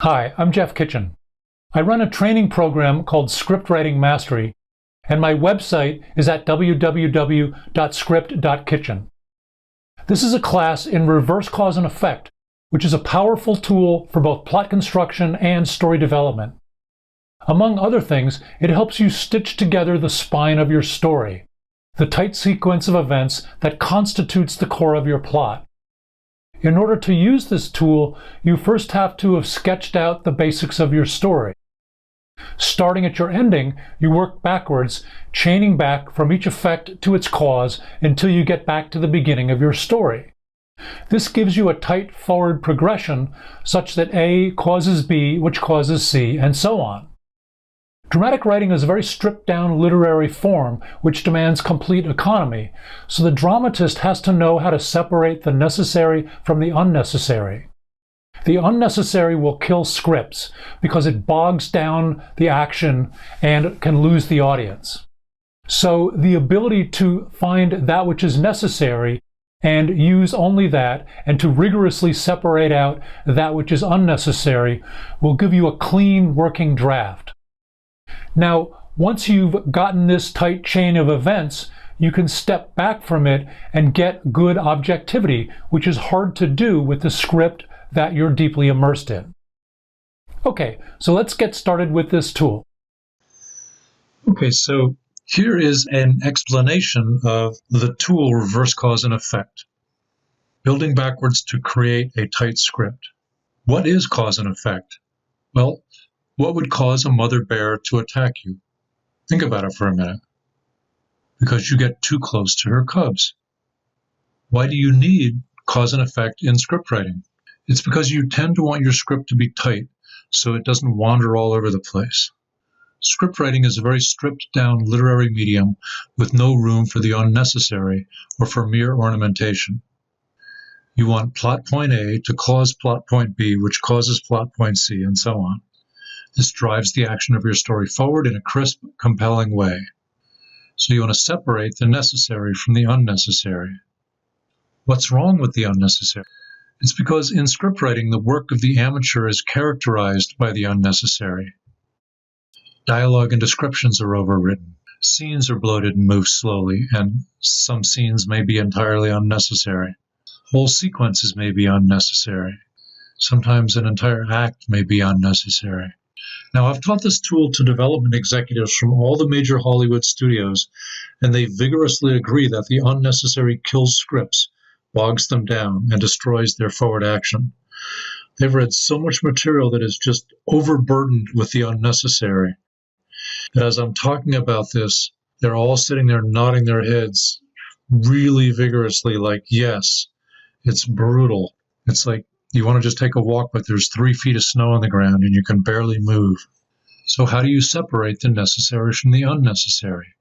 Hi, I'm Jeff Kitchen. I run a training program called Script Writing Mastery, and my website is at www.script.kitchen. This is a class in reverse cause and effect, which is a powerful tool for both plot construction and story development. Among other things, it helps you stitch together the spine of your story, the tight sequence of events that constitutes the core of your plot. In order to use this tool, you first have to have sketched out the basics of your story. Starting at your ending, you work backwards, chaining back from each effect to its cause until you get back to the beginning of your story. This gives you a tight forward progression such that A causes B, which causes C, and so on. Dramatic writing is a very stripped-down literary form which demands complete economy, so the dramatist has to know how to separate the necessary from the unnecessary. The unnecessary will kill scripts because it bogs down the action and can lose the audience. So the ability to find that which is necessary and use only that, and to rigorously separate out that which is unnecessary, will give you a clean working draft. Now, once you've gotten this tight chain of events, you can step back from it and get good objectivity, which is hard to do with the script that you're deeply immersed in. Okay, so let's get started with this tool. Okay, so here is an explanation of the tool reverse cause and effect. Building backwards to create a tight script. What is cause and effect? Well, what would cause a mother bear to attack you? Think about it for a minute. Because you get too close to her cubs. Why do you need cause and effect in script writing? It's because you tend to want your script to be tight so it doesn't wander all over the place. Script writing is a very stripped down literary medium with no room for the unnecessary or for mere ornamentation. You want plot point A to cause plot point B, which causes plot point C, and so on. This drives the action of your story forward in a crisp, compelling way. So you want to separate the necessary from the unnecessary. What's wrong with the unnecessary? It's because in script writing, the work of the amateur is characterized by the unnecessary. Dialogue and descriptions are overwritten. Scenes are bloated and move slowly, and some scenes may be entirely unnecessary. Whole sequences may be unnecessary. Sometimes an entire act may be unnecessary. Now, I've taught this tool to development executives from all the major Hollywood studios, and they vigorously agree that the unnecessary kills scripts, bogs them down, and destroys their forward action. They've read so much material that is just overburdened with the unnecessary. And as I'm talking about this, they're all sitting there nodding their heads really vigorously like, yes, it's brutal. It's like you want to just take a walk, but there's 3 feet of snow on the ground and you can barely move. So how do you separate the necessary from the unnecessary?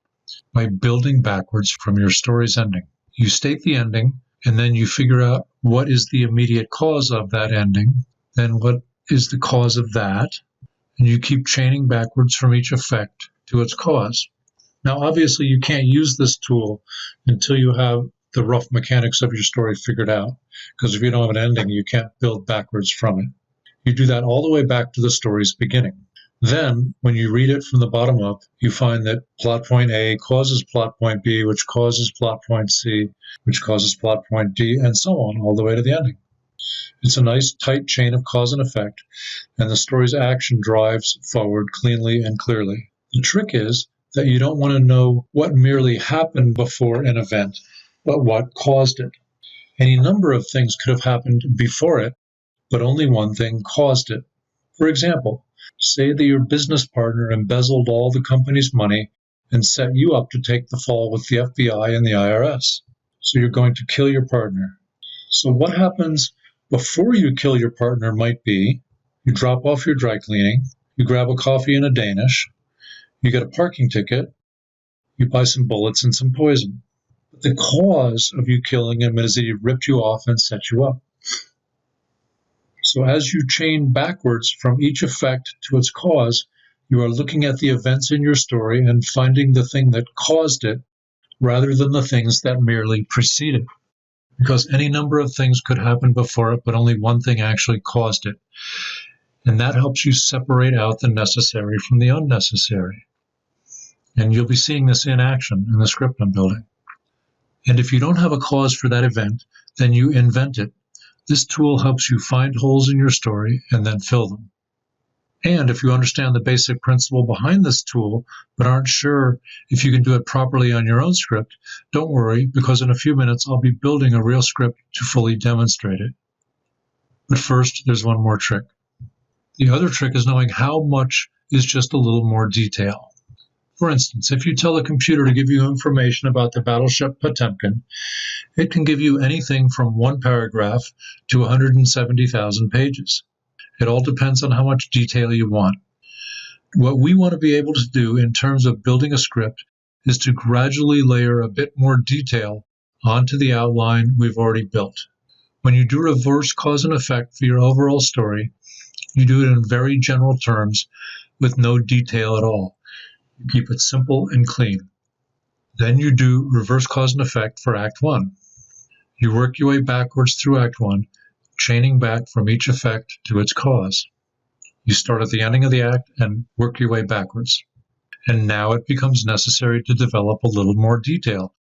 By building backwards from your story's ending. You state the ending, and then you figure out what is the immediate cause of that ending, then what is the cause of that, and you keep chaining backwards from each effect to its cause. Now, obviously, you can't use this tool until you have the rough mechanics of your story figured out, because if you don't have an ending, you can't build backwards from it. You do that all the way back to the story's beginning. Then, when you read it from the bottom up, you find that plot point A causes plot point B, which causes plot point C, which causes plot point D, and so on, all the way to the ending. It's a nice, tight chain of cause and effect, and the story's action drives forward cleanly and clearly. The trick is that you don't want to know what merely happened before an event, but what caused it. Any number of things could have happened before it, but only one thing caused it. For example, say that your business partner embezzled all the company's money and set you up to take the fall with the FBI and the IRS. So you're going to kill your partner. So what happens before you kill your partner might be, you drop off your dry cleaning, you grab a coffee and a Danish, you get a parking ticket, you buy some bullets and some poison. But the cause of you killing him is that he ripped you off and set you up. So as you chain backwards from each effect to its cause, you are looking at the events in your story and finding the thing that caused it rather than the things that merely preceded. Because any number of things could happen before it, but only one thing actually caused it. And that helps you separate out the necessary from the unnecessary. And you'll be seeing this in action in the script I'm building. And if you don't have a cause for that event, then you invent it. This tool helps you find holes in your story and then fill them. And if you understand the basic principle behind this tool, but aren't sure if you can do it properly on your own script, don't worry, because in a few minutes I'll be building a real script to fully demonstrate it. But first, there's one more trick. The other trick is knowing how much is just a little more detail. For instance, if you tell a computer to give you information about the battleship Potemkin, it can give you anything from one paragraph to 170,000 pages. It all depends on how much detail you want. What we want to be able to do in terms of building a script is to gradually layer a bit more detail onto the outline we've already built. When you do reverse cause and effect for your overall story, you do it in very general terms with no detail at all. You keep it simple and clean. Then you do reverse cause and effect for Act 1. You work your way backwards through Act 1, chaining back from each effect to its cause. You start at the ending of the act and work your way backwards. And now it becomes necessary to develop a little more detail,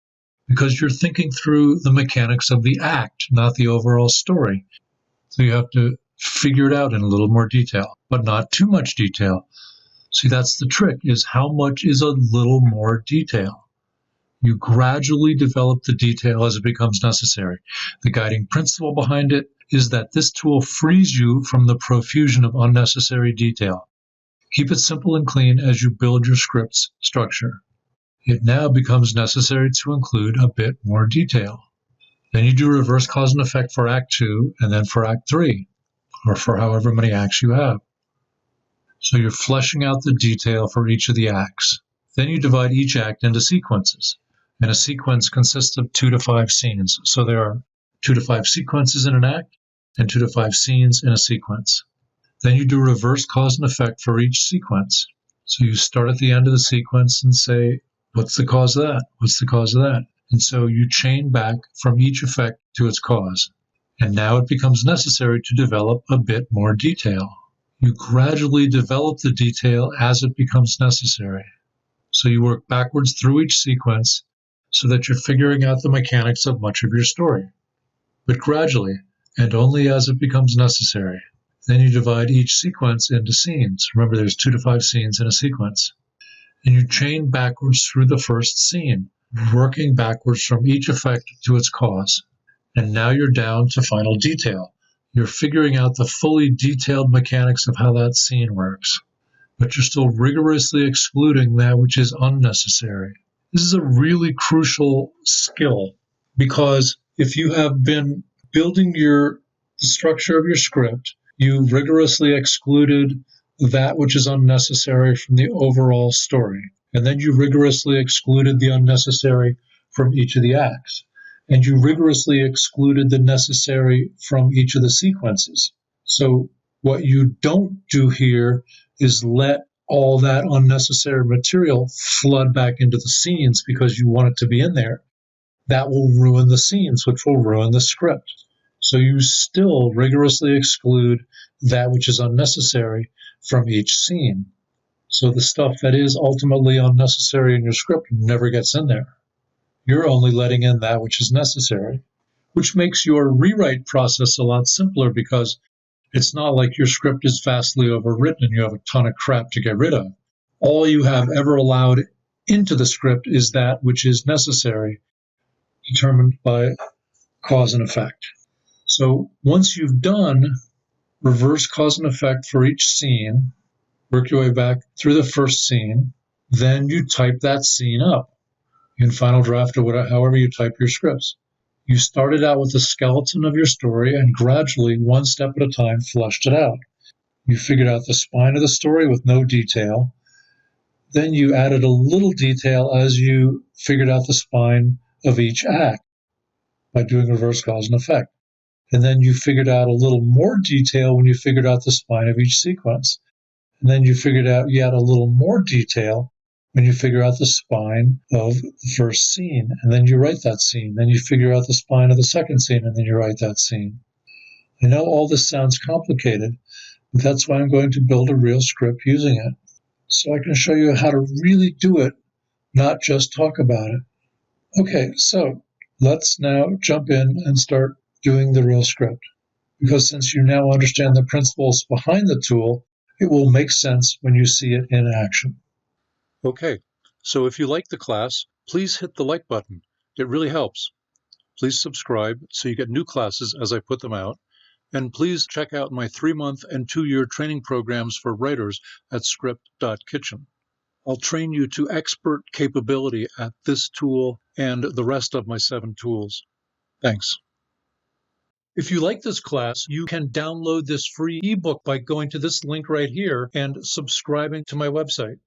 because you're thinking through the mechanics of the act, not the overall story. So you have to figure it out in a little more detail, but not too much detail. See, that's the trick, is how much is a little more detail. You gradually develop the detail as it becomes necessary. The guiding principle behind it is that this tool frees you from the profusion of unnecessary detail. Keep it simple and clean as you build your script's structure. It now becomes necessary to include a bit more detail. Then you do reverse cause and effect for Act 2 and then for Act 3, or for however many acts you have. So you're fleshing out the detail for each of the acts. Then you divide each act into sequences. And a sequence consists of 2 to 5 scenes. So there are 2 to 5 sequences in an act and 2 to 5 scenes in a sequence. Then you do reverse cause and effect for each sequence. So you start at the end of the sequence and say, what's the cause of that? What's the cause of that? And so you chain back from each effect to its cause. And now it becomes necessary to develop a bit more detail. You gradually develop the detail as it becomes necessary. So you work backwards through each sequence so that you're figuring out the mechanics of much of your story, but gradually, and only as it becomes necessary. Then you divide each sequence into scenes. Remember, there's 2 to 5 scenes in a sequence. And you chain backwards through the first scene, working backwards from each effect to its cause. And now you're down to final detail. You're figuring out the fully detailed mechanics of how that scene works, but you're still rigorously excluding that which is unnecessary. This is a really crucial skill, because if you have been building the structure of your script, you rigorously excluded that which is unnecessary from the overall story. And then you rigorously excluded the unnecessary from each of the acts. And you rigorously excluded the necessary from each of the sequences. So what you don't do here is let all that unnecessary material flood back into the scenes because you want it to be in there. That will ruin the scenes, which will ruin the script. So you still rigorously exclude that which is unnecessary from each scene. So the stuff that is ultimately unnecessary in your script never gets in there. You're only letting in that which is necessary, which makes your rewrite process a lot simpler, because it's not like your script is vastly overwritten and you have a ton of crap to get rid of. All you have ever allowed into the script is that which is necessary, determined by cause and effect. So once you've done reverse cause and effect for each scene, work your way back through the first scene, then you type that scene up in Final Draft or whatever, however you type your scripts. You started out with the skeleton of your story and gradually, one step at a time, fleshed it out. You figured out the spine of the story with no detail. Then you added a little detail as you figured out the spine of each act by doing reverse cause and effect. And then you figured out a little more detail when you figured out the spine of each sequence. And then you figured out yet a little more detail when you figure out the spine of the first scene, and then you write that scene. Then you figure out the spine of the second scene, and then you write that scene. I know all this sounds complicated, That's why I'm going to build a real script using it, so I can show you how to really do it, not just talk about it. Okay, so let's now jump in and start doing the real script. Because since you now understand the principles behind the tool, it will make sense when you see it in action. Okay, so if you like the class, please hit the like button. It really helps. Please subscribe so you get new classes as I put them out. And please check out my 3-month and 2-year training programs for writers at script.kitchen. I'll train you to expert capability at this tool and the rest of my 7 tools. Thanks. If you like this class, you can download this free ebook by going to this link right here and subscribing to my website.